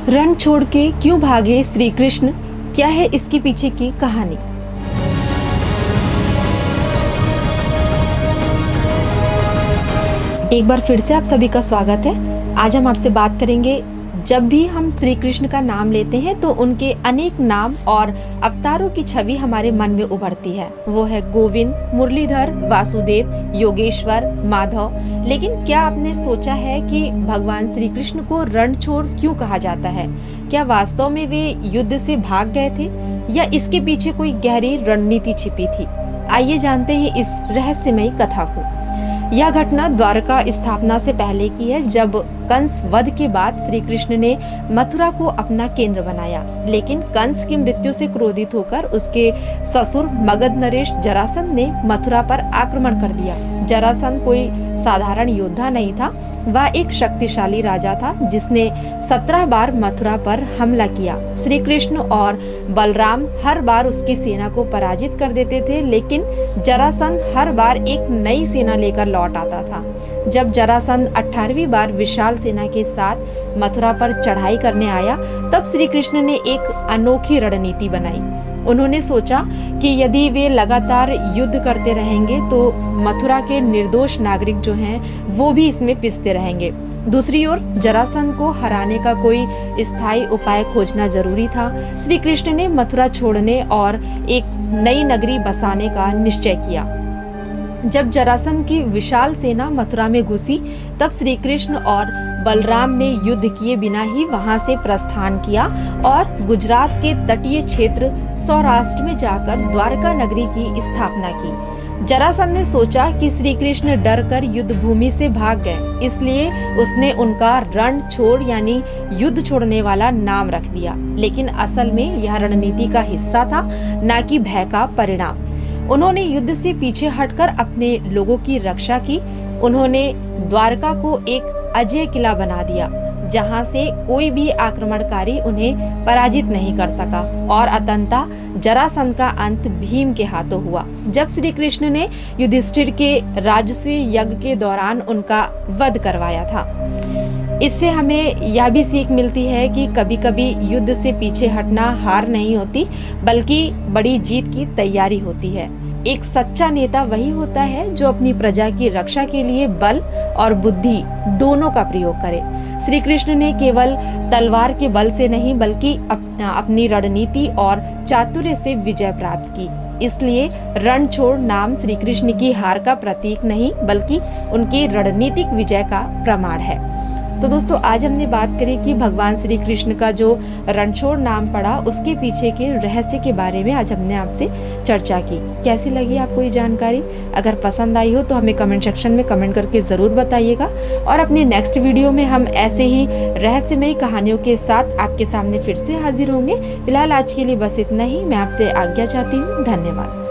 रण छोड़ के क्यों भागे श्री कृष्ण, क्या है इसके पीछे की कहानी। एक बार फिर से आप सभी का स्वागत है। आज हम आपसे बात करेंगे, जब भी हम श्री कृष्ण का नाम लेते हैं तो उनके अनेक नाम और अवतारों की छवि हमारे मन में उभरती है। वो है गोविंद, मुरलीधर, वासुदेव, योगेश्वर, माधव। लेकिन क्या आपने सोचा है कि भगवान श्री कृष्ण को रणछोड़ क्यों कहा जाता है? क्या वास्तव में वे युद्ध से भाग गए थे या इसके पीछे कोई गहरी रणनीति छिपी थी? आइए जानते हैं इस रहस्यमयी कथा को। यह घटना द्वारका स्थापना से पहले की है, जब कंस वध के बाद श्री कृष्ण ने मथुरा को अपना केंद्र बनाया। लेकिन कंस की मृत्यु से क्रोधित होकर उसके ससुर मगध नरेश जरासंध ने मथुरा पर आक्रमण कर दिया। जरासंध कोई साधारण योद्धा नहीं था, वह एक शक्तिशाली राजा था जिसने 17 बार मथुरा पर हमला किया। श्री कृष्ण और बलराम हर बार उसकी सेना को पराजित कर देते थे, लेकिन जरासंध हर बार एक नई सेना लेकर लौट आता था। जब जरासंध 18वीं बार विशाल सेना के साथ मथुरा पर चढ़ाई करने आया, तब श्री कृष्ण ने एक अनोखी रणनीति बनाई। उन्होंने सोचा कि यदि वे लगातार युद्ध करते रहेंगे तो मथुरा के निर्दोष नागरिक जो हैं वो भी इसमें पिसते रहेंगे। दूसरी ओर जरासंध को हराने का कोई स्थायी उपाय खोजना जरूरी था। श्री कृष्ण ने मथुरा छोड़ने और एक नई नगरी बसाने का निश्चय किया। जब जरासंध की विशाल सेना मथुरा में घुसी, तब श्री कृष्ण और बलराम ने युद्ध किए बिना ही वहां से प्रस्थान किया और गुजरात के तटीय क्षेत्र सौराष्ट्र में जाकर द्वारका नगरी की स्थापना की। जरासंध ने सोचा कि श्री कृष्ण डर कर युद्ध भूमि से भाग गए, इसलिए उसने उनका रण छोड़ यानी युद्ध छोड़ने वाला नाम रख दिया। लेकिन असल में यह रणनीति का हिस्सा था, न कि भय का परिणाम। उन्होंने युद्ध से पीछे हटकर अपने लोगों की रक्षा की। उन्होंने द्वारका को एक अजेय किला बना दिया, जहां से कोई भी आक्रमणकारी उन्हें पराजित नहीं कर सका। और अंततः जरासंध का अंत भीम के हाथों हुआ, जब श्री कृष्ण ने युधिष्ठिर के राजसूय यज्ञ के दौरान उनका वध करवाया था। इससे हमें यह भी सीख मिलती है कि कभी कभी युद्ध से पीछे हटना हार नहीं होती, बल्कि बड़ी जीत की तैयारी होती है। एक सच्चा नेता वही होता है जो अपनी प्रजा की रक्षा के लिए बल और बुद्धि दोनों का प्रयोग करे। श्री कृष्ण ने केवल तलवार के बल से नहीं, बल्कि अपनी रणनीति और चातुर्य से विजय प्राप्त की। इसलिए रणछोड़ नाम श्री कृष्ण की हार का प्रतीक नहीं, बल्कि उनकी रणनीतिक विजय का प्रमाण है। तो दोस्तों, आज हमने बात करी कि भगवान श्री कृष्ण का जो रणछोड़ नाम पड़ा, उसके पीछे के रहस्य के बारे में आज हमने आपसे चर्चा की। कैसी लगी आपको ये जानकारी? अगर पसंद आई हो तो हमें कमेंट सेक्शन में कमेंट करके ज़रूर बताइएगा। और अपने नेक्स्ट वीडियो में हम ऐसे ही रहस्यमयी कहानियों के साथ आपके सामने फिर से हाजिर होंगे। फिलहाल आज के लिए बस इतना ही। मैं आपसे आज्ञा चाहती हूँ। धन्यवाद।